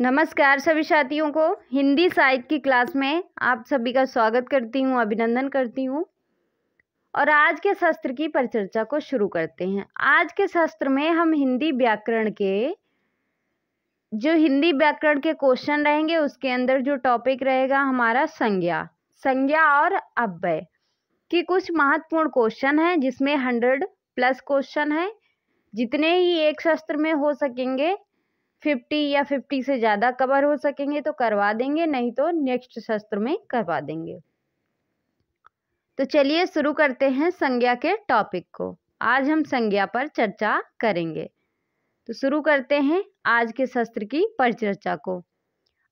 नमस्कार सभी साथियों को हिंदी साहित्य की क्लास में आप सभी का स्वागत करती हूँ, अभिनंदन करती हूँ। और आज के शास्त्र की परिचर्चा को शुरू करते हैं। आज के शास्त्र में हम हिंदी व्याकरण के क्वेश्चन रहेंगे, उसके अंदर जो टॉपिक रहेगा हमारा संज्ञा और अव्यय की कुछ महत्वपूर्ण क्वेश्चन है, जिसमें 100+ क्वेश्चन है। जितने ही एक शास्त्र में हो सकेंगे 50 या 50 से ज़्यादा कवर हो सकेंगे तो करवा देंगे, नहीं तो नेक्स्ट सत्र में करवा देंगे। तो चलिए शुरू करते हैं संज्ञा के टॉपिक को। आज हम संज्ञा पर चर्चा करेंगे। तो शुरू करते हैं आज के सत्र की परिचर्चा को।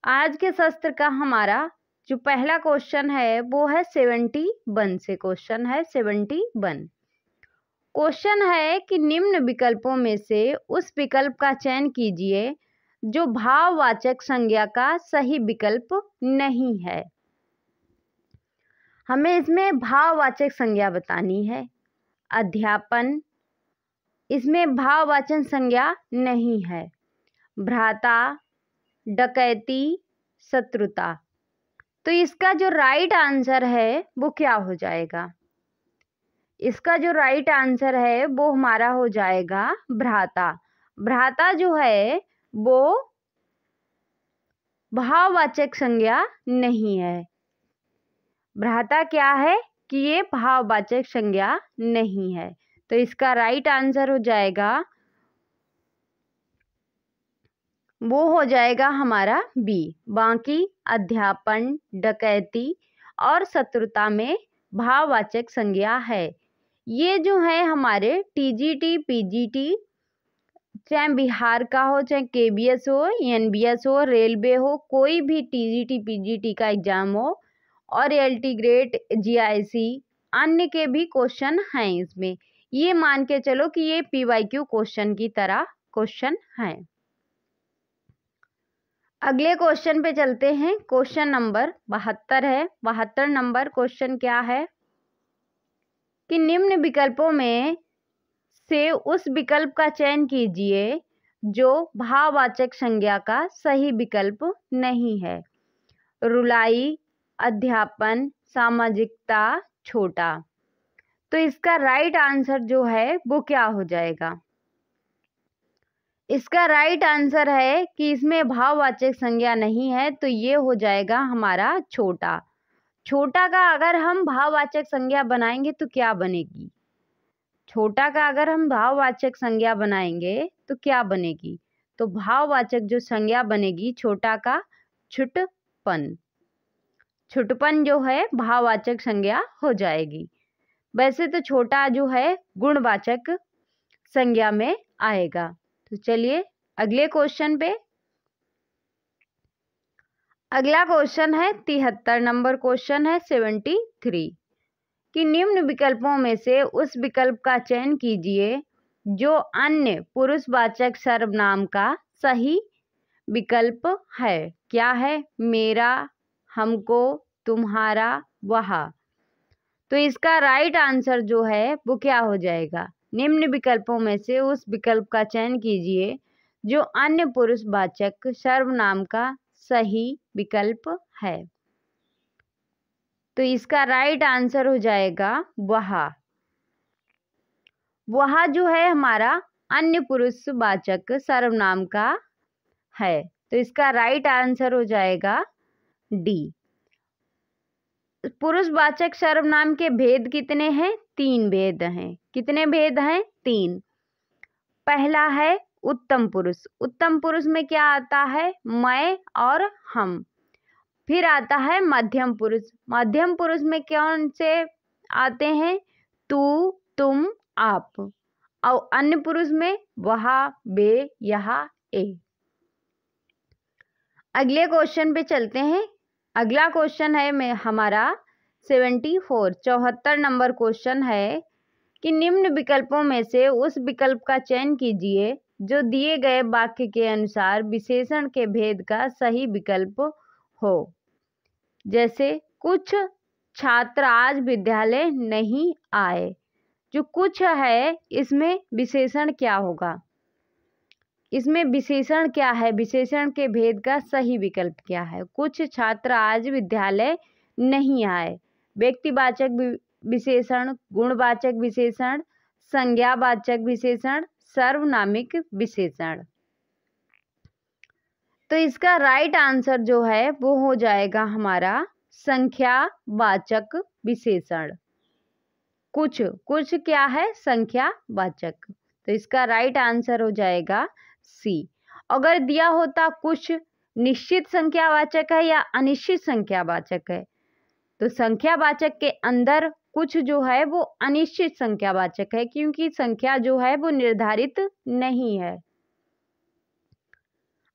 आज के सत्र का हमारा जो पहला क्वेश्चन है वो है 71 से। क्वेश्चन है 71। क्वेश्चन है कि निम्न विकल्पों में से उस विकल्प का चयन कीजिए जो भाववाचक संज्ञा का सही विकल्प नहीं है। हमें इसमें भाववाचक संज्ञा बतानी है। अध्यापन, इसमें भाववाचक संज्ञा नहीं है। भ्राता, डकैती, शत्रुता। तो इसका जो राइट आंसर है वो क्या हो जाएगा? इसका जो राइट आंसर है वो हमारा हो जाएगा भ्राता। भ्राता जो है वो भाववाचक संज्ञा नहीं है। भ्राता क्या है कि ये भाववाचक संज्ञा नहीं है। तो इसका राइट आंसर हो जाएगा, वो हो जाएगा हमारा बी। बाकी अध्यापन, डकैती और शत्रुता में भाववाचक संज्ञा है। ये जो है हमारे टीजीटी, पीजीटी, चाहे बिहार का हो, चाहे केबीएस हो, एनबीएस हो, रेलवे हो, कोई भी टीजीटी, पीजीटी का एग्जाम हो, और एलटी ग्रेड, जीआईसी, अन्य के भी क्वेश्चन हैं इसमें। ये मान के चलो कि ये पीवाईक्यू क्वेश्चन की तरह क्वेश्चन हैं। अगले क्वेश्चन पे चलते हैं। क्वेश्चन नंबर 72 है। 72 नंबर क्वेश्चन क्या है कि निम्न विकल्पों में से उस विकल्प का चयन कीजिए जो भाववाचक संज्ञा का सही विकल्प नहीं है। रुलाई, अध्यापन, सामाजिकता, छोटा। तो इसका राइट आंसर जो है वो क्या हो जाएगा? इसका राइट आंसर है कि इसमें भाववाचक संज्ञा नहीं है, तो ये हो जाएगा हमारा छोटा। छोटा का अगर हम भाववाचक संज्ञा बनाएंगे तो क्या बनेगी? छोटा का अगर हम भाववाचक संज्ञा बनाएंगे तो क्या बनेगी? तो भाववाचक जो संज्ञा बनेगी छोटा का, छुटपन। छुटपन जो है भाववाचक संज्ञा हो जाएगी। वैसे तो छोटा जो है गुणवाचक संज्ञा में आएगा। तो चलिए अगले क्वेश्चन पे। अगला क्वेश्चन है 73 नंबर क्वेश्चन है 73 कि निम्न विकल्पों में से उस विकल्प का चयन कीजिए जो अन्य पुरुषवाचक सर्वनाम का सही विकल्प है। क्या है? मेरा, हमको, तुम्हारा, वह। तो इसका राइट आंसर जो है वो क्या हो जाएगा? निम्न विकल्पों में से उस विकल्प का चयन कीजिए जो अन्य पुरुषवाचक सर्वनाम का सही विकल्प है। तो इसका राइट आंसर हो जाएगा वह। वह जो है हमारा अन्य पुरुषवाचक सर्वनाम का है। तो इसका राइट आंसर हो जाएगा डी। पुरुषवाचक सर्वनाम के भेद कितने हैं? 3 भेद हैं। कितने भेद हैं? 3। पहला है उत्तम पुरुष। उत्तम पुरुष में क्या आता है? मैं और हम। फिर आता है मध्यम पुरुष। मध्यम पुरुष में कौन से आते हैं? तू, तुम, आप। और अन्य पुरुष में वह, वे, यह, ए। अगले क्वेश्चन पे चलते हैं। अगला क्वेश्चन है हमारा 74 नंबर क्वेश्चन है कि निम्न विकल्पों में से उस विकल्प का चयन कीजिए जो दिए गए वाक्य के अनुसार विशेषण के भेद का सही विकल्प हो। जैसे कुछ छात्र आज विद्यालय नहीं आए। जो कुछ है इसमें विशेषण क्या होगा? इसमें विशेषण क्या है, विशेषण के भेद का सही विकल्प क्या है। कुछ छात्र आज विद्यालय नहीं आए। व्यक्तिवाचक विशेषण, गुणवाचक विशेषण, संज्ञावाचक विशेषण, सार्वनामिक विशेषण। तो इसका राइट आंसर जो है वो हो जाएगा हमारा संख्यावाचक विशेषण। कुछ क्या है, संख्यावाचक। तो इसका राइट आंसर हो जाएगा सी। अगर दिया होता कुछ निश्चित संख्यावाचक है या अनिश्चित संख्यावाचक है, तो संख्यावाचक के अंदर कुछ जो है वो अनिश्चित संख्यावाचक है, क्योंकि संख्या जो है वो निर्धारित नहीं है।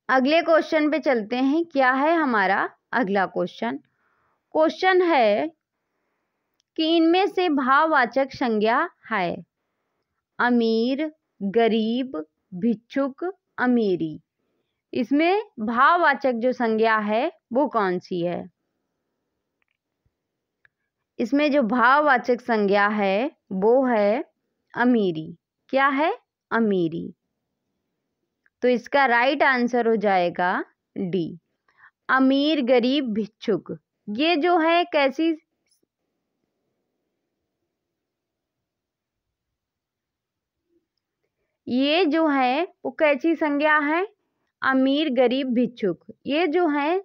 अगले क्वेश्चन पे चलते हैं। क्या है हमारा अगला क्वेश्चन? क्वेश्चन है कि इनमें से भाववाचक संज्ञा है। अमीर, गरीब, भिक्षुक, अमीरी। इसमें भाववाचक जो संज्ञा है वो कौन सी है? इसमें जो भाववाचक संज्ञा है वो है अमीरी। क्या है? अमीरी। तो इसका राइट आंसर हो जाएगा डी, अमीर, गरीब, भिक्षुक। ये जो है कैसी, ये जो है वो कैसी संज्ञा है? अमीर, गरीब, भिक्षुक। ये जो है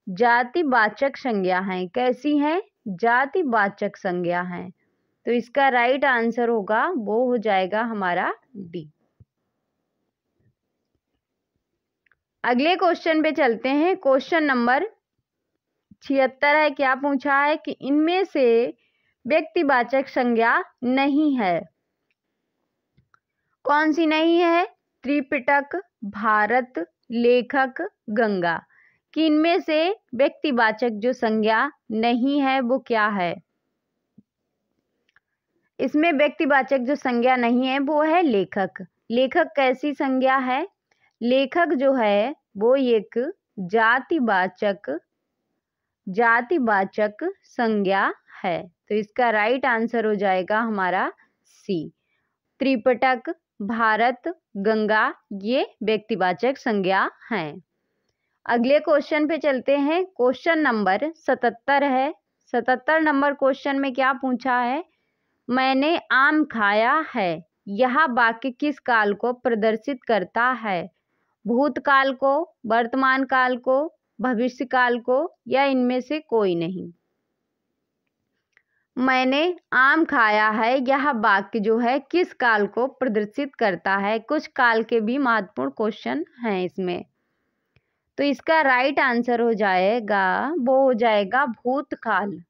जातिवाचक संज्ञा है। कैसी है? जातिवाचक संज्ञा है। तो इसका राइट आंसर होगा वो हो जाएगा हमारा डी। अगले क्वेश्चन पे चलते हैं। क्वेश्चन नंबर 76 है। क्या पूछा है कि इनमें से व्यक्तिवाचक संज्ञा नहीं है। कौन सी नहीं है? त्रिपिटक, भारत, लेखक, गंगा। कि इनमें से व्यक्तिवाचक जो संज्ञा नहीं है वो क्या है? इसमें व्यक्तिवाचक जो संज्ञा नहीं है वो है लेखक। लेखक कैसी संज्ञा है? लेखक जो है वो एक जातिवाचक संज्ञा है। तो इसका राइट आंसर हो जाएगा हमारा सी, त्रिपिटक, भारत, गंगा, ये व्यक्तिवाचक संज्ञा हैं। अगले क्वेश्चन पे चलते हैं। क्वेश्चन नंबर 77 है। 77 नंबर क्वेश्चन में क्या पूछा है? मैंने आम खाया है। यह वाक्य किस काल को प्रदर्शित करता है? भूतकाल को, वर्तमान काल को, भविष्य काल को, या इनमें से कोई नहीं। मैंने आम खाया है, यह वाक्य जो है किस काल को प्रदर्शित करता है? कुछ काल के भी महत्वपूर्ण क्वेश्चन हैं इसमें। तो इसका राइट आंसर हो जाएगा वो हो जाएगा भूतकाल।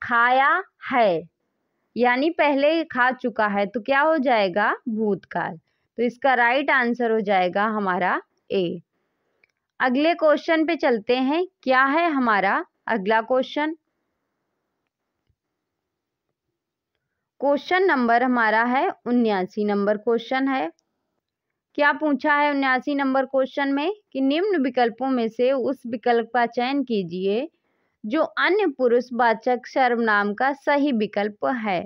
खाया है यानी पहले खा चुका है, तो क्या हो जाएगा? भूतकाल। तो इसका राइट आंसर हो जाएगा हमारा ए। अगले क्वेश्चन पे चलते हैं। क्या है हमारा अगला क्वेश्चन? क्वेश्चन नंबर हमारा है 79 नंबर क्वेश्चन है। क्या पूछा है 79 नंबर क्वेश्चन में कि निम्न विकल्पों में से उस विकल्प का चयन कीजिए जो अन्य पुरुषवाचक सर्वनाम का सही विकल्प है।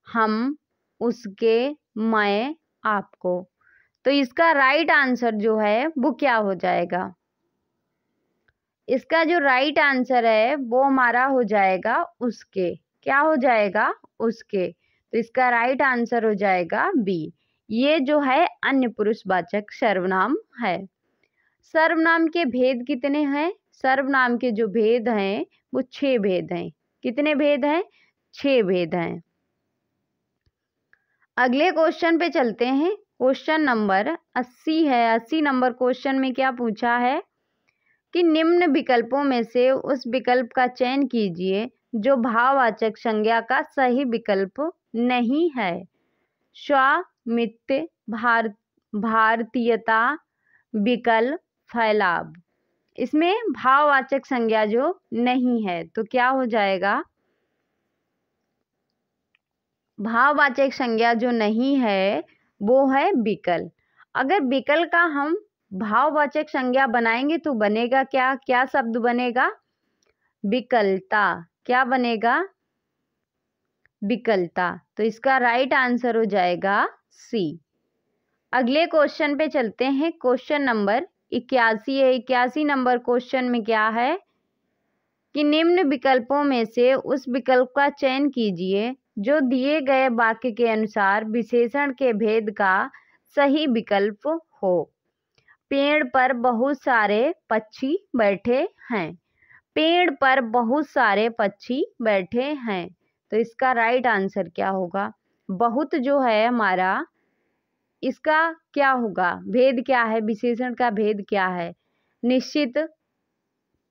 हम, उसके, मैं, आपको। तो इसका राइट आंसर जो है वो क्या हो जाएगा? इसका जो राइट आंसर है वो हमारा हो जाएगा उसके। क्या हो जाएगा? उसके। तो इसका राइट आंसर हो जाएगा बी। ये जो है अन्य पुरुषवाचक सर्वनाम है। सर्वनाम के भेद कितने हैं? सर्वनाम के जो भेद हैं वो 6 भेद हैं। कितने भेद हैं? 6 भेद हैं। अगले क्वेश्चन पे चलते हैं। क्वेश्चन नंबर 80 है। 80 नंबर क्वेश्चन में क्या पूछा है कि निम्न विकल्पों में से उस विकल्प का चयन कीजिए जो भाववाचक संज्ञा का सही विकल्प नहीं है। स्वामित्व, भारतीयता, विकल, फैलाव। इसमें भाववाचक संज्ञा जो नहीं है तो क्या हो जाएगा? भाववाचक संज्ञा जो नहीं है वो है विकल। अगर विकल का हम भाववाचक संज्ञा बनाएंगे तो बनेगा क्या? क्या शब्द बनेगा? विकलता। क्या बनेगा? विकलता। तो इसका राइट आंसर हो जाएगा सी। अगले क्वेश्चन पे चलते हैं। क्वेश्चन नंबर 81 है। 81 नंबर क्वेश्चन में क्या है कि निम्न विकल्पों में से उस विकल्प का चयन कीजिए जो दिए गए वाक्य के अनुसार विशेषण के भेद का सही विकल्प हो। पेड़ पर बहुत सारे पक्षी बैठे हैं। पेड़ पर बहुत सारे पक्षी बैठे हैं, तो इसका राइट आंसर क्या होगा? बहुत जो है हमारा, इसका क्या होगा? भेद क्या है? विशेषण का भेद क्या है? निश्चित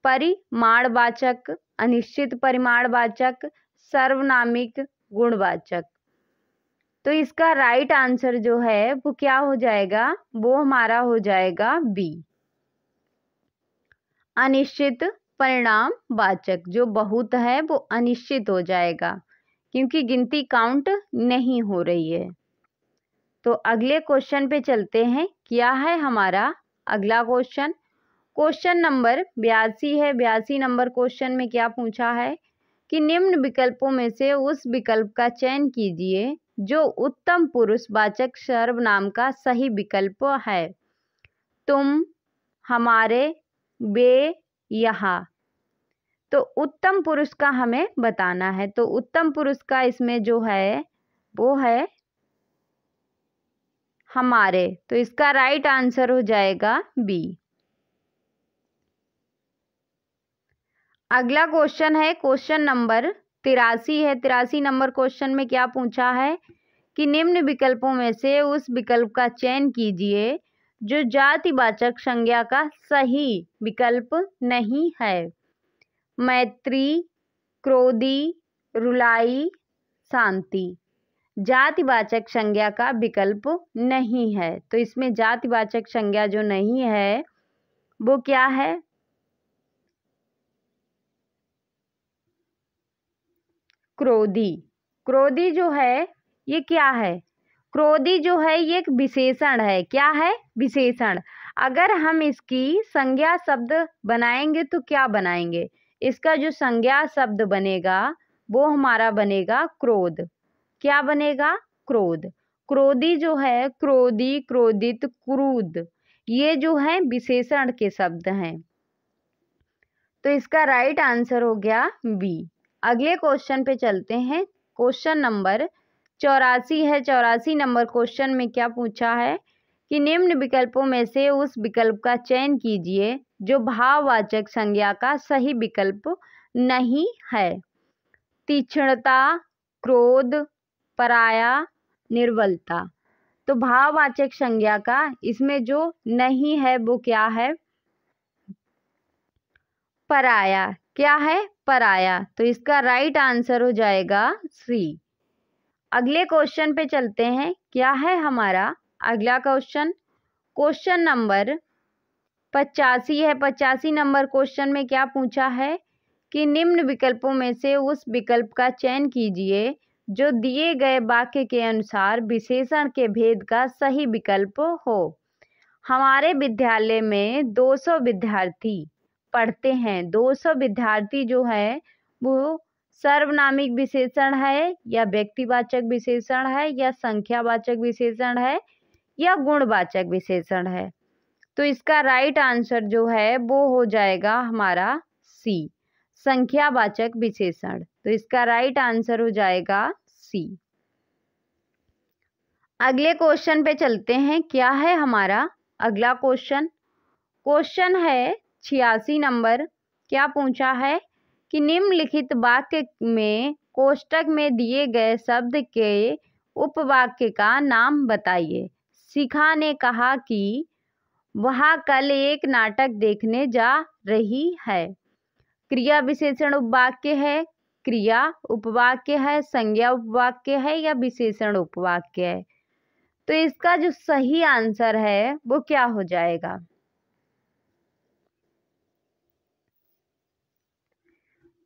परिमाणवाचक, अनिश्चित परिमाणवाचक, सर्वनामिक, गुणवाचक। तो इसका राइट आंसर जो है वो क्या हो जाएगा? वो हमारा हो जाएगा बी, अनिश्चित परिणामवाचक। जो बहुत है वो अनिश्चित हो जाएगा क्योंकि गिनती काउंट नहीं हो रही है। तो अगले क्वेश्चन पे चलते हैं। क्या है हमारा अगला क्वेश्चन? क्वेश्चन नंबर 82 है। 82 नंबर क्वेश्चन में क्या पूछा है कि निम्न विकल्पों में से उस विकल्प का चयन कीजिए जो उत्तम पुरुषवाचक सर्वनाम का सही विकल्प है। तुम, हमारे, वे, यहाँ। तो उत्तम पुरुष का हमें बताना है। तो उत्तम पुरुष का इसमें जो है वो है हमारे। तो इसका राइट आंसर हो जाएगा बी। अगला क्वेश्चन है क्वेश्चन नंबर 83 है। 83 नंबर क्वेश्चन में क्या पूछा है कि निम्न विकल्पों में से उस विकल्प का चयन कीजिए जो जातिवाचक संज्ञा का सही विकल्प नहीं है। मैत्री, क्रोधी, रुलाई, शांति। जातिवाचक संज्ञा का विकल्प नहीं है। तो इसमें जातिवाचक संज्ञा जो नहीं है वो क्या है? क्रोधी। क्रोधी जो है ये क्या है? क्रोधी जो है ये एक विशेषण है। क्या है? विशेषण। अगर हम इसकी संज्ञा शब्द बनाएंगे तो क्या बनाएंगे? इसका जो संज्ञा शब्द बनेगा वो हमारा बनेगा क्रोध। क्या बनेगा? क्रोध। क्रोधी जो है, क्रोधी, क्रोधित, क्रूध, ये जो है विशेषण के शब्द हैं। तो इसका राइट आंसर हो गया बी। अगले क्वेश्चन पे चलते हैं। क्वेश्चन नंबर 84 है। 84 नंबर क्वेश्चन में क्या पूछा है कि निम्न विकल्पों में से उस विकल्प का चयन कीजिए जो भाववाचक संज्ञा का सही विकल्प नहीं है। तीक्ष्णता, क्रोध, पराया, निर्बलता। तो भाववाचक संज्ञा का इसमें जो नहीं है वो क्या है? पराया। क्या है? पराया। तो इसका राइट आंसर हो जाएगा सी। अगले क्वेश्चन पे चलते हैं। क्या है हमारा अगला क्वेश्चन? क्वेश्चन नंबर 85 है। 85 नंबर क्वेश्चन में क्या पूछा है कि निम्न विकल्पों में से उस विकल्प का चयन कीजिए जो दिए गए वाक्य के अनुसार विशेषण के भेद का सही विकल्प हो। हमारे विद्यालय में 200 विद्यार्थी पढ़ते हैं। 200 विद्यार्थी जो है वो सर्वनामिक विशेषण है या व्यक्तिवाचक विशेषण है या संख्यावाचक विशेषण है या गुणवाचक विशेषण है। तो इसका राइट आंसर जो है वो हो जाएगा हमारा सी, संख्यावाचक विशेषण। तो इसका राइट आंसर हो जाएगा सी। अगले क्वेश्चन पे चलते हैं। क्या है हमारा अगला क्वेश्चन? क्वेश्चन है 86 नंबर। क्या पूछा है कि निम्नलिखित वाक्य में कोष्टक में दिए गए शब्द के उपवाक्य का नाम बताइए। शिखा ने कहा कि वह कल एक नाटक देखने जा रही है। क्रिया विशेषण उपवाक्य है, क्रिया उपवाक्य है, संज्ञा उपवाक्य है या विशेषण उपवाक्य है? तो इसका जो सही आंसर है वो क्या हो जाएगा?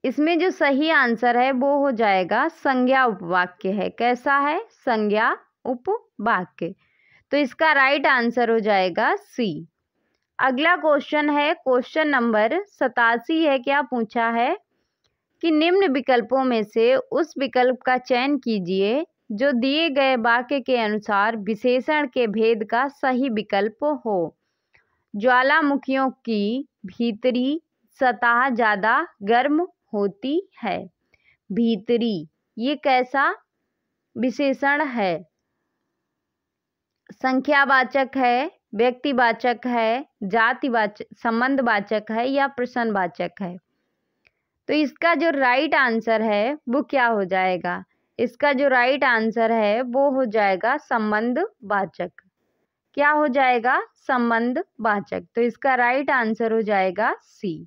इसमें जो सही आंसर है वो हो जाएगा संज्ञा उपवाक्य है। कैसा है? संज्ञा उपवाक्य। तो इसका राइट आंसर हो जाएगा सी। अगला क्वेश्चन है क्वेश्चन नंबर 87 है। क्या पूछा है कि निम्न विकल्पों में से उस विकल्प का चयन कीजिए जो दिए गए वाक्य के अनुसार विशेषण के भेद का सही विकल्प हो। ज्वालामुखियों की भीतरी सतह ज़्यादा गर्म होती है। भीतरी ये कैसा विशेषण है? संख्यावाचक है, व्यक्तिवाचक है, जातिवाचक, संबंधवाचक है या प्रश्नवाचक है? तो इसका जो राइट आंसर है वो क्या हो जाएगा? इसका जो राइट आंसर है वो हो जाएगा संबंधवाचक। क्या हो जाएगा? संबंधवाचक। तो इसका राइट आंसर हो जाएगा सी।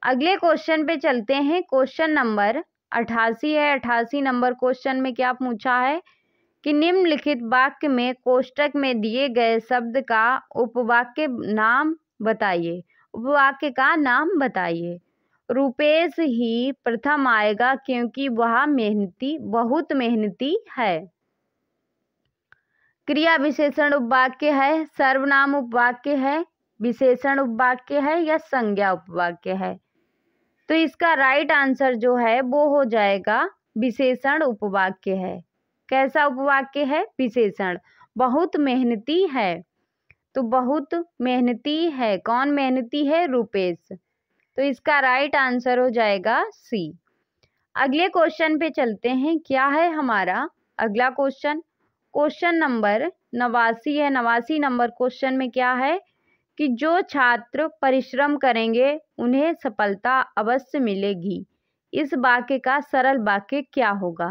अगले क्वेश्चन पे चलते हैं। क्वेश्चन नंबर 88 है। 88 नंबर क्वेश्चन में क्या पूछा है कि निम्नलिखित वाक्य में कोष्टक में दिए गए शब्द का उपवाक्य नाम बताइए। उपवाक्य का नाम बताइए। रुपेश ही प्रथम आएगा क्योंकि वह बहुत मेहनती है। क्रिया विशेषण उपवाक्य है, सर्वनाम उपवाक्य है, विशेषण उपवाक्य है या संज्ञा उपवाक्य है? तो इसका राइट आंसर जो है वो हो जाएगा विशेषण उपवाक्य है। कैसा उपवाक्य है? विशेषण। बहुत मेहनती है। तो बहुत मेहनती है, कौन मेहनती है? रुपेश। तो इसका राइट आंसर हो जाएगा सी। अगले क्वेश्चन पे चलते हैं। क्या है हमारा अगला क्वेश्चन? क्वेश्चन नंबर 89 है। 89 नंबर क्वेश्चन में क्या है कि जो छात्र परिश्रम करेंगे उन्हें सफलता अवश्य मिलेगी। इस वाक्य का सरल वाक्य क्या होगा?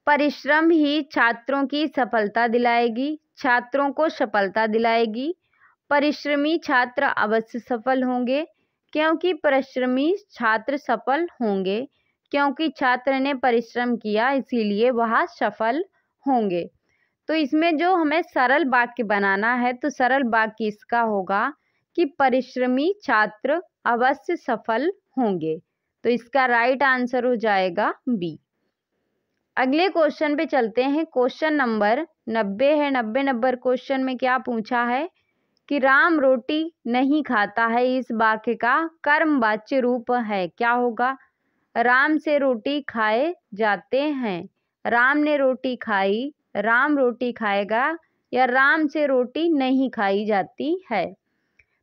परिश्रम ही छात्रों की सफलता दिलाएगी, छात्रों को सफलता दिलाएगी। परिश्रमी छात्र अवश्य सफल होंगे क्योंकि परिश्रमी छात्र सफल होंगे, क्योंकि छात्र ने परिश्रम किया इसीलिए वह सफल होंगे। तो इसमें जो हमें सरल वाक्य बनाना है तो सरल वाक्य इसका होगा कि परिश्रमी छात्र अवश्य सफल होंगे। तो इसका राइट आंसर हो जाएगा बी। अगले क्वेश्चन पे चलते हैं। क्वेश्चन नंबर 90 है। 90 नंबर क्वेश्चन में क्या पूछा है कि राम रोटी नहीं खाता है। इस वाक्य का कर्मवाच्य रूप है। क्या होगा? राम से रोटी खाए जाते हैं। राम ने रोटी खाई, राम रोटी खाएगा या राम से रोटी नहीं खाई जाती है।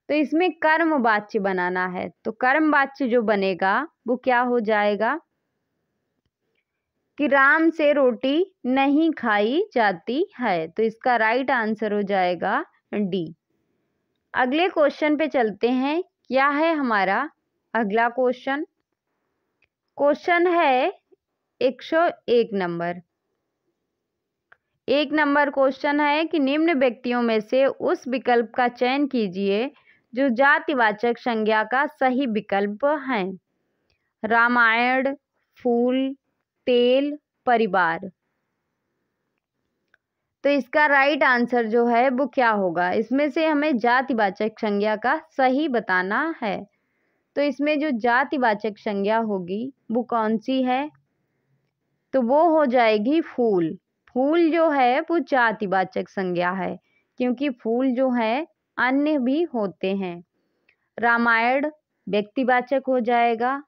तो इसमें कर्मवाच्य बनाना है। तो कर्मवाच्य जो बनेगा वो क्या हो जाएगा कि राम से रोटी नहीं खाई जाती है। तो इसका राइट आंसर हो जाएगा डी। अगले क्वेश्चन पे चलते हैं। क्या है हमारा अगला क्वेश्चन? क्वेश्चन है 101 नंबर। 1 नंबर क्वेश्चन है कि निम्न व्यक्तियों में से उस विकल्प का चयन कीजिए जो जातिवाचक संज्ञा का सही विकल्प है। रामायण, फूल, तेल, परिवार। तो इसका राइट आंसर जो है वो क्या होगा? इसमें से हमें जातिवाचक संज्ञा का सही बताना है। तो इसमें जो जातिवाचक संज्ञा होगी वो कौन सी है? तो वो हो जाएगी फूल। फूल जो है वो जातिवाचक संज्ञा है क्योंकि फूल जो है अन्य भी होते हैं। रामायण व्यक्तिवाचक हो जाएगा,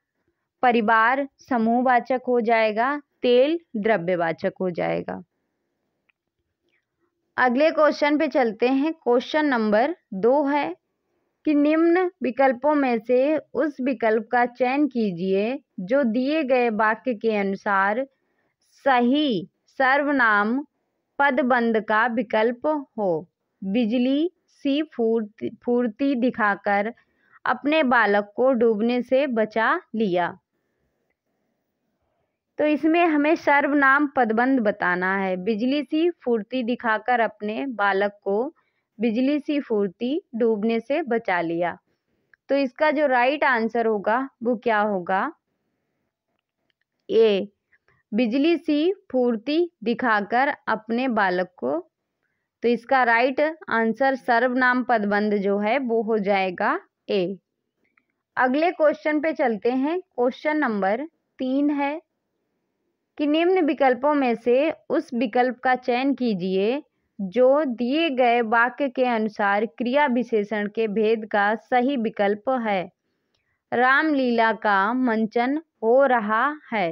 परिवार समूहवाचक हो जाएगा, तेल द्रव्यवाचक हो जाएगा। अगले क्वेश्चन पे चलते हैं। क्वेश्चन नंबर 2 है कि निम्न विकल्पों में से उस विकल्प का चयन कीजिए जो दिए गए वाक्य के अनुसार सही सर्वनाम पदबंध का विकल्प हो। बिजली सी फुर्ती दिखाकर अपने बालक को डूबने से बचा लिया। तो इसमें हमें सर्वनाम पदबंध बताना है। बिजली सी फुर्ती दिखाकर अपने बालक को बिजली सी फुर्ती डूबने से बचा लिया। तो इसका जो राइट आंसर होगा वो क्या होगा? ए, बिजली सी फुर्ती दिखाकर अपने बालक को। तो इसका राइट आंसर सर्वनाम पदबंध जो है वो हो जाएगा ए। अगले क्वेश्चन पे चलते हैं। क्वेश्चन नंबर 3 है कि निम्न विकल्पों में से उस विकल्प का चयन कीजिए जो दिए गए वाक्य के अनुसार क्रिया विशेषण के भेद का सही विकल्प है। रामलीला का मंचन हो रहा है।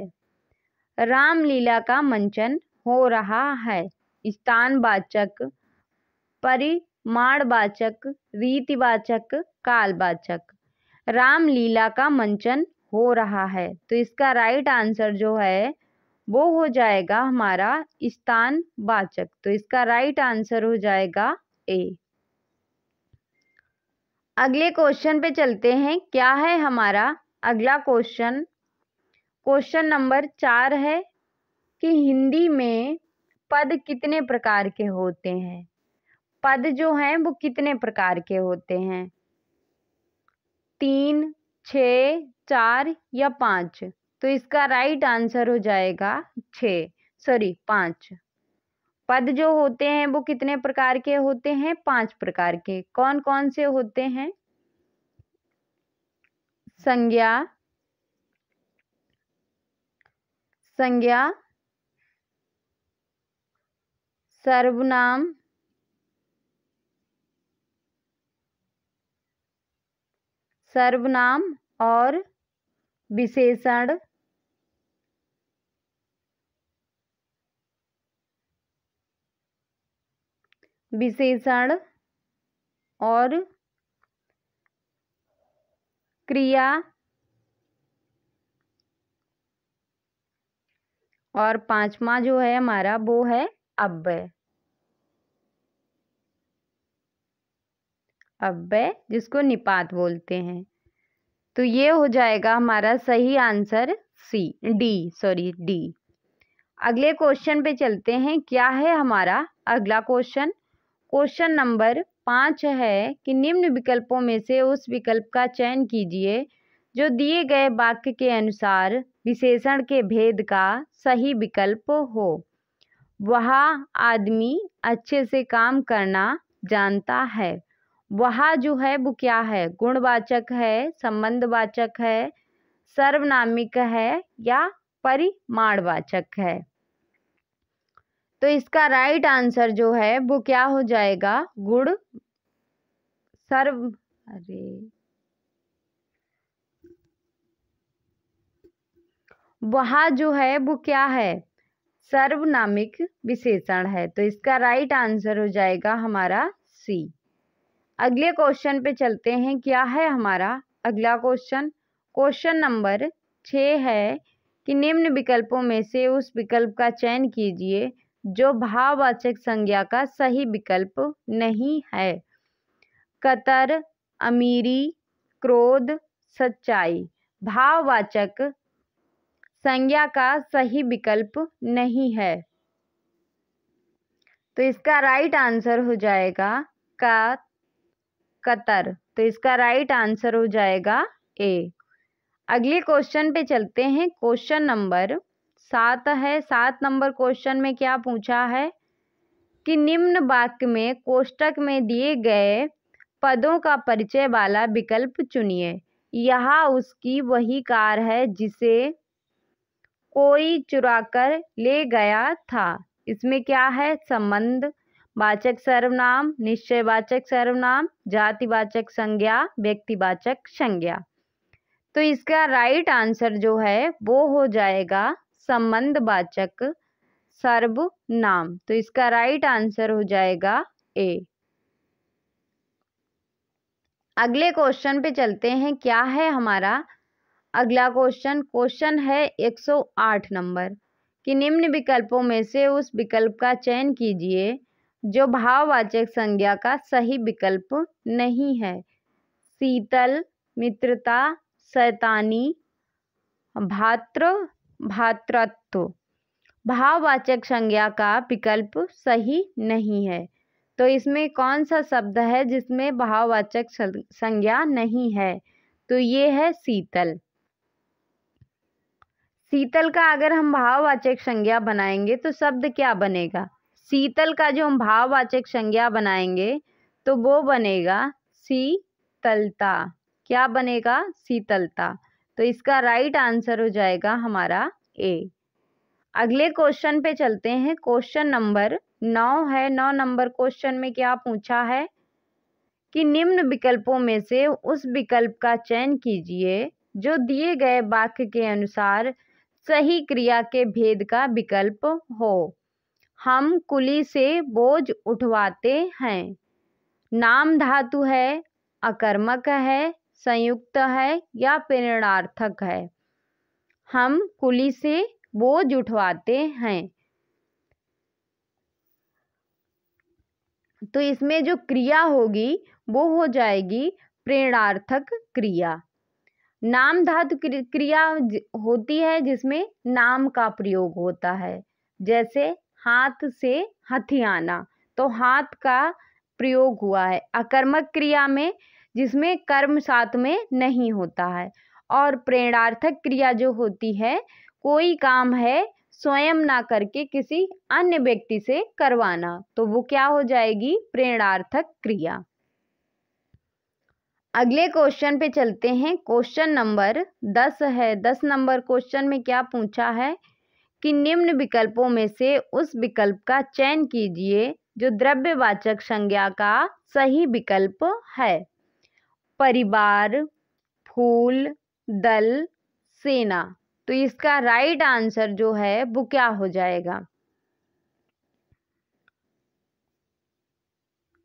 रामलीला का मंचन हो रहा है। स्थानवाचक, परिमाणवाचक, रीतिवाचक, कालवाचक। रामलीला का मंचन हो रहा है, तो इसका राइट आंसर जो है वो हो जाएगा हमारा स्थानवाचक। तो इसका राइट आंसर हो जाएगा ए। अगले क्वेश्चन पे चलते हैं। क्या है हमारा अगला क्वेश्चन? क्वेश्चन नंबर 4 है कि हिंदी में पद कितने प्रकार के होते हैं? पद जो हैं वो कितने प्रकार के होते हैं? 3, 6, 4 या 5? तो इसका राइट आंसर हो जाएगा 5। पद जो होते हैं वो कितने प्रकार के होते हैं? 5 प्रकार के। कौन कौन से होते हैं? संज्ञा, सर्वनाम, और विशेषण। और क्रिया, और 5वां जो है हमारा वो है अव्यय। जिसको निपात बोलते हैं। तो ये हो जाएगा हमारा सही आंसर डी। अगले क्वेश्चन पे चलते हैं। क्या है हमारा अगला क्वेश्चन? क्वेश्चन नंबर 5 है कि निम्न विकल्पों में से उस विकल्प का चयन कीजिए जो दिए गए वाक्य के अनुसार विशेषण के भेद का सही विकल्प हो। वह आदमी अच्छे से काम करना जानता है। वह जो है वो क्या है? गुणवाचक है, संबंधवाचक है, सर्वनामिक है या परिमाणवाचक है? तो इसका राइट आंसर जो है वो क्या हो जाएगा? वह जो है वो क्या है? सर्वनामिक विशेषण है। तो इसका राइट आंसर हो जाएगा हमारा सी। अगले क्वेश्चन पे चलते हैं। क्या है हमारा अगला क्वेश्चन? क्वेश्चन नंबर 6 है कि निम्न विकल्पों में से उस विकल्प का चयन कीजिए जो भाववाचक संज्ञा का सही विकल्प नहीं है। कतर, अमीरी, क्रोध, सच्चाई भाववाचक संज्ञा का सही विकल्प नहीं है। तो इसका राइट आंसर हो जाएगा कतर। तो इसका राइट आंसर हो जाएगा ए। अगले क्वेश्चन पे चलते हैं। क्वेश्चन नंबर 7 है। 7 नंबर क्वेश्चन में क्या पूछा है कि निम्न वाक्य में कोष्टक में दिए गए पदों का परिचय वाला विकल्प चुनिए। यहाँ उसकी वही कार है जिसे कोई चुराकर ले गया था। इसमें क्या है? संबंध वाचक सर्वनाम, निश्चयवाचक सर्वनाम, जातिवाचक संज्ञा, व्यक्तिवाचक संज्ञा। तो इसका राइट आंसर जो है वो हो जाएगा संबंधवाचक सर्वनाम। तो इसका राइट आंसर हो जाएगा ए। अगले क्वेश्चन पे चलते हैं। क्या है हमारा अगला क्वेश्चन? क्वेश्चन है 108 नंबर कि निम्न विकल्पों में से उस विकल्प का चयन कीजिए जो भाववाचक संज्ञा का सही विकल्प नहीं है। शीतल, मित्रता, शैतानी, भातृत्व भाववाचक संज्ञा का विकल्प सही नहीं है। तो इसमें कौन सा शब्द है जिसमें भाववाचक संज्ञा नहीं है? तो ये है शीतल। शीतल का अगर हम भाववाचक संज्ञा बनाएंगे तो शब्द क्या बनेगा? शीतल का जो हम भाववाचक संज्ञा बनाएंगे तो वो बनेगा शीतलता। क्या बनेगा? शीतलता। तो इसका राइट आंसर हो जाएगा हमारा ए। अगले क्वेश्चन पे चलते हैं। क्वेश्चन नंबर 9 है। 9 नंबर क्वेश्चन में क्या पूछा है कि निम्न विकल्पों में से उस विकल्प का चयन कीजिए जो दिए गए वाक्य के अनुसार सही क्रिया के भेद का विकल्प हो। हम कुली से बोझ उठवाते हैं। नाम धातु है, अकर्मक है, संयुक्त है या प्रेरणार्थक है। हम कुली से बोझ उठवाते हैं। तो इसमें जो क्रिया होगी वो हो जाएगी प्रेरणार्थक क्रिया। नाम धातु क्रिया होती है जिसमें नाम का प्रयोग होता है, जैसे हाथ से हथियाना, तो हाथ का प्रयोग हुआ है। अकर्मक क्रिया में जिसमें कर्म साथ में नहीं होता है। और प्रेरणार्थक क्रिया जो होती है, कोई काम है स्वयं ना करके किसी अन्य व्यक्ति से करवाना, तो वो क्या हो जाएगी? प्रेरणार्थक क्रिया। अगले क्वेश्चन पे चलते हैं। क्वेश्चन नंबर 10 है। 10 नंबर क्वेश्चन में क्या पूछा है कि निम्न विकल्पों में से उस विकल्प का चयन कीजिए जो द्रव्यवाचक संज्ञा का सही विकल्प है। परिवार, फूल, दल, सेना। तो इसका राइट आंसर जो है वो क्या हो जाएगा?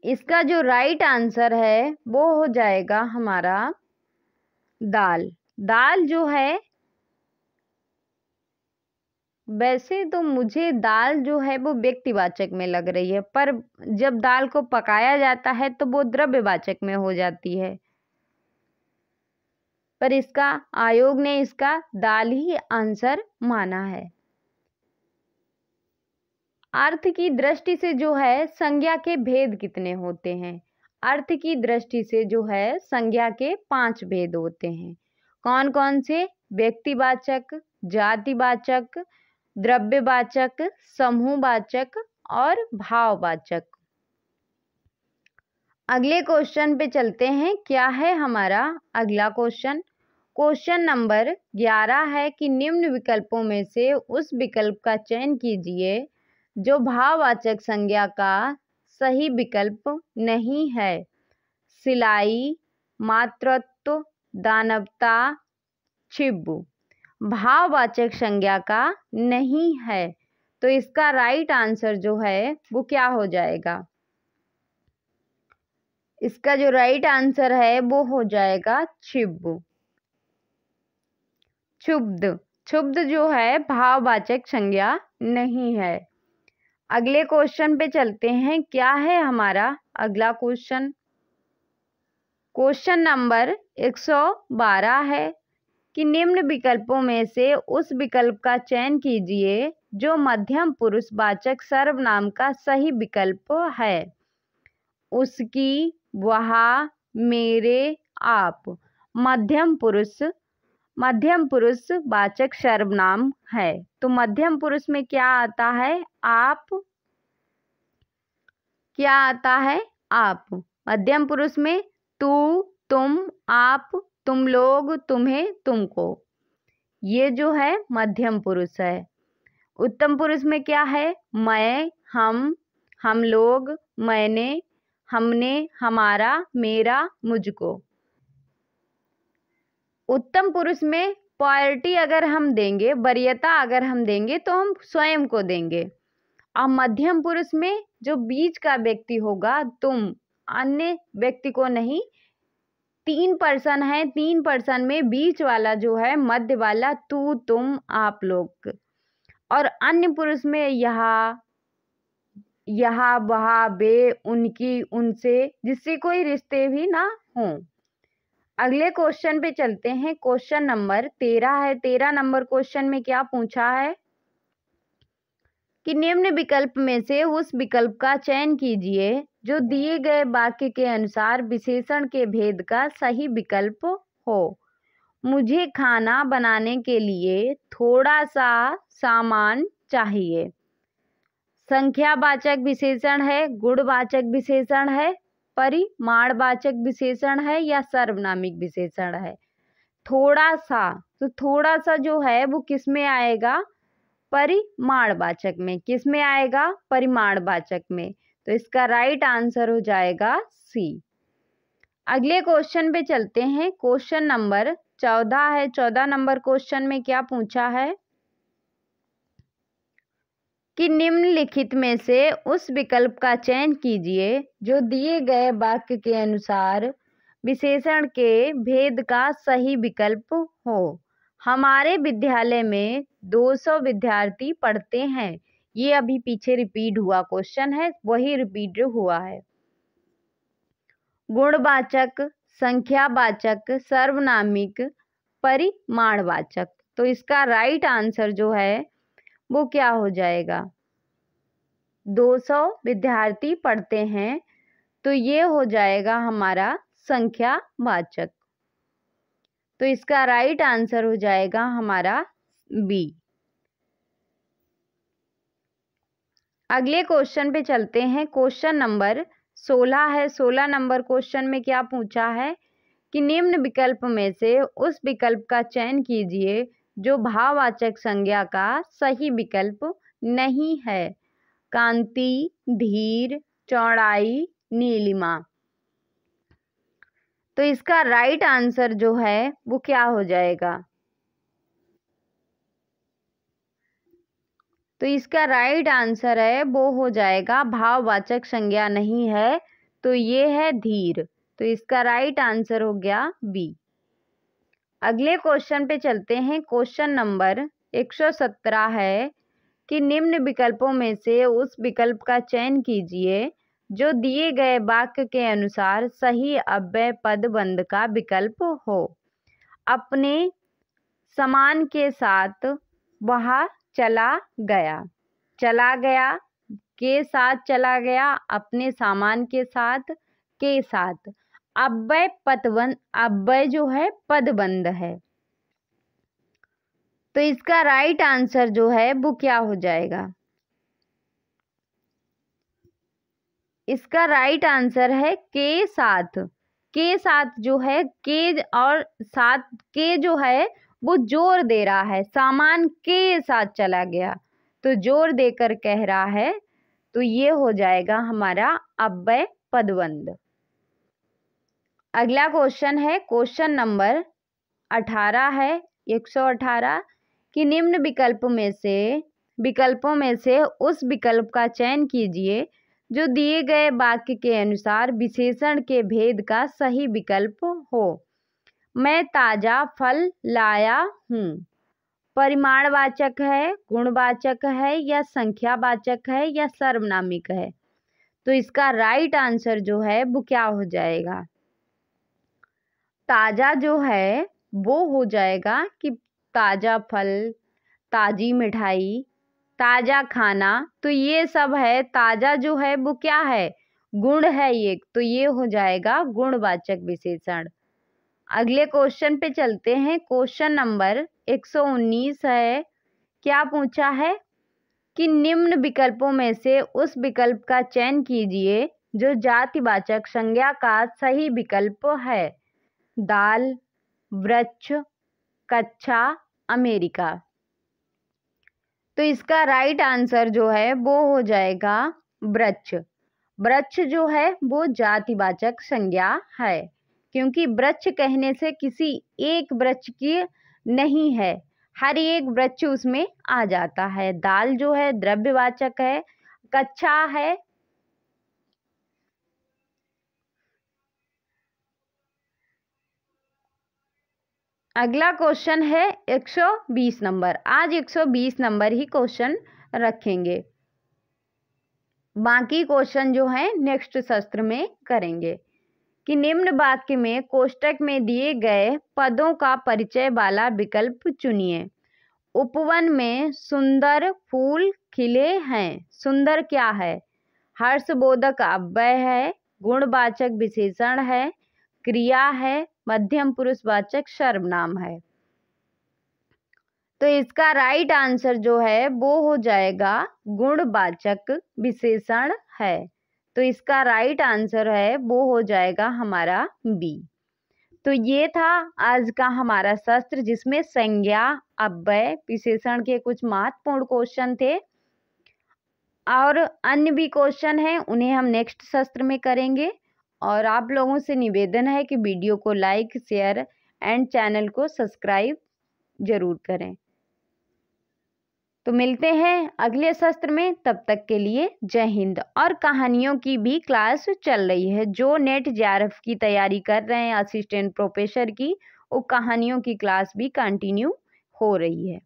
इसका जो राइट आंसर है वो हो जाएगा हमारा दाल। दाल जो है, वैसे तो मुझे दाल जो है वो व्यक्तिवाचक में लग रही है, पर जब दाल को पकाया जाता है तो वो द्रव्यवाचक में हो जाती है। पर इसका आयोग ने इसका दाल ही आंसर माना है। अर्थ की दृष्टि से जो है संज्ञा के भेद कितने होते हैं? अर्थ की दृष्टि से जो है संज्ञा के 5 भेद होते हैं। कौन कौन से? व्यक्तिवाचक, जातिवाचक, द्रव्यवाचक, समूहवाचक और भाववाचक। अगले क्वेश्चन पे चलते हैं। क्या है हमारा अगला क्वेश्चन? क्वेश्चन नंबर 11 है कि निम्न विकल्पों में से उस विकल्प का चयन कीजिए जो भाववाचक संज्ञा का सही विकल्प नहीं है। सिलाई, मातृत्व, दानवता, छिब्बू भाववाचक संज्ञा का नहीं है। तो इसका राइट आंसर जो है वो क्या हो जाएगा? इसका जो राइट आंसर है वो हो जाएगा छिब्बू। क्षुब्ध, क्षुब्ध जो है भाववाचक संज्ञा नहीं है। अगले क्वेश्चन पे चलते हैं। क्या है हमारा अगला क्वेश्चन? क्वेश्चन नंबर 112 है कि निम्न विकल्पों में से उस विकल्प का चयन कीजिए जो मध्यम पुरुष वाचक सर्वनाम का सही विकल्प है। उसकी, वह, मेरे, आप मध्यम पुरुष वाचक सर्वनाम है। तो मध्यम पुरुष में क्या आता है? आप। क्या आता है? आप। मध्यम पुरुष में तू, तुम, आप, तुम लोग, तुम्हें, तुमको, ये जो है मध्यम पुरुष है। उत्तम पुरुष में क्या है? मैं, हम लोग, मैंने, हमने, हमारा, मेरा, मुझको। उत्तम पुरुष में प्रायोरिटी अगर हम देंगे, वरीयता अगर हम देंगे तो हम स्वयं को देंगे। और मध्यम पुरुष में जो बीच का व्यक्ति होगा, तुम, अन्य व्यक्ति को नहीं। 3 पर्सन है, 3 पर्सन में बीच वाला जो है मध्य वाला तू, तुम, आप लोग। और अन्य पुरुष में यहाँ, वह, वे, उनकी, उनसे, जिससे कोई रिश्ते भी ना हो। अगले क्वेश्चन पे चलते हैं। क्वेश्चन नंबर 13 है। 13 नंबर क्वेश्चन में क्या पूछा है कि निम्न विकल्प में से उस विकल्प का चयन कीजिए जो दिए गए वाक्य के अनुसार विशेषण के भेद का सही विकल्प हो। मुझे खाना बनाने के लिए थोड़ा सा सामान चाहिए। संख्यावाचक विशेषण है, गुणवाचक विशेषण है, परिमाणवाचक विशेषण है या सर्वनामिक विशेषण है? थोड़ा सा, तो थोड़ा सा जो है वो किस में आएगा? परिमाणवाचक में। किस में आएगा? परिमाणवाचक में। तो इसका राइट आंसर हो जाएगा सी। अगले क्वेश्चन पे चलते हैं। क्वेश्चन नंबर 14 है। 14 नंबर क्वेश्चन में क्या पूछा है कि निम्नलिखित में से उस विकल्प का चयन कीजिए जो दिए गए वाक्य के अनुसार विशेषण के भेद का सही विकल्प हो। हमारे विद्यालय में 200 विद्यार्थी पढ़ते हैं। ये अभी पीछे रिपीट हुआ क्वेश्चन है, वही रिपीट हुआ है। गुणवाचक, संख्यावाचक, सर्वनामिक, परिमाणवाचक। तो इसका राइट आंसर जो है वो क्या हो जाएगा? 200 विद्यार्थी पढ़ते हैं, तो ये हो जाएगा हमारा संख्यावाचक। तो इसका राइट आंसर हो जाएगा हमारा बी। अगले क्वेश्चन पे चलते हैं। क्वेश्चन नंबर 16 है। 16 नंबर क्वेश्चन में क्या पूछा है कि निम्न विकल्प में से उस विकल्प का चयन कीजिए जो भाववाचक संज्ञा का सही विकल्प नहीं है। कांति, धीर, चौड़ाई, नीलिमा। तो इसका राइट आंसर जो है वो क्या हो जाएगा? तो इसका राइट आंसर है वो हो जाएगा भाववाचक संज्ञा नहीं है, तो ये है धीर। तो इसका राइट आंसर हो गया बी। अगले क्वेश्चन पे चलते हैं। क्वेश्चन नंबर 117 है कि निम्न विकल्पों में से उस विकल्प का चयन कीजिए जो दिए गए वाक्य के अनुसार सही अव्यय पदबंध का विकल्प हो। अपने सामान के साथ वह चला गया। चला गया के साथ चला गया, अपने सामान के साथ, के साथ। अव्यय पदबंध, अव्यय जो है पदबंध है। तो इसका राइट आंसर जो है वो क्या हो जाएगा? इसका राइट आंसर है के साथ। के साथ जो है, के और साथ, के जो है वो जोर दे रहा है, सामान के साथ चला गया, तो जोर देकर कह रहा है, तो ये हो जाएगा हमारा अव्यय पदबंध। अगला क्वेश्चन है। क्वेश्चन नंबर 18 है, 118 कि निम्न विकल्पों में से उस विकल्प का चयन कीजिए जो दिए गए वाक्य के अनुसार विशेषण के भेद का सही विकल्प हो। मैं ताजा फल लाया हूँ। परिमाणवाचक है, गुणवाचक है, या संख्यावाचक है, या सर्वनामिक है? तो इसका राइट आंसर जो है वो क्या हो जाएगा? ताजा जो है वो हो जाएगा कि ताजा फल, ताजी मिठाई, ताजा खाना, तो ये सब है। ताजा जो है वो क्या है? गुण है ये, तो ये हो जाएगा गुणवाचक विशेषण। अगले क्वेश्चन पे चलते हैं। क्वेश्चन नंबर 119 है। क्या पूछा है कि निम्न विकल्पों में से उस विकल्प का चयन कीजिए जो जातिवाचक संज्ञा का सही विकल्प है। दाल, वृक्ष, कक्षा, अमेरिका। तो इसका राइट आंसर जो है वो हो जाएगा वृक्ष। वृक्ष जो है वो जातिवाचक संज्ञा है, क्योंकि वृक्ष कहने से किसी एक वृक्ष की नहीं है, हर एक वृक्ष उसमें आ जाता है। दाल जो है द्रव्यवाचक है, कक्षा है। अगला क्वेश्चन है 120 नंबर। आज 120 नंबर ही क्वेश्चन रखेंगे, बाकी क्वेश्चन जो है नेक्स्ट सत्र में करेंगे। कि निम्न वाक्य में कोष्टक में दिए गए पदों का परिचय वाला विकल्प चुनिए। उपवन में सुंदर फूल खिले हैं। सुंदर क्या है? हर्षबोधक अव्यय है, गुणवाचक विशेषण है, क्रिया है, मध्यम पुरुषवाचक सर्वनाम है। तो इसका राइट आंसर जो है वो हो जाएगा गुणवाचक विशेषण है। तो इसका राइट आंसर है वो हो जाएगा हमारा बी। तो ये था आज का हमारा सत्र, जिसमें संज्ञा, अव्यय, विशेषण के कुछ महत्वपूर्ण क्वेश्चन थे, और अन्य भी क्वेश्चन हैं, उन्हें हम नेक्स्ट सत्र में करेंगे। और आप लोगों से निवेदन है कि वीडियो को लाइक, शेयर एंड चैनल को सब्सक्राइब जरूर करें। तो मिलते हैं अगले सत्र में, तब तक के लिए जय हिंद। और कहानियों की भी क्लास चल रही है, जो नेट जेआरएफ की तैयारी कर रहे हैं असिस्टेंट प्रोफेसर की, वो कहानियों की क्लास भी कंटिन्यू हो रही है।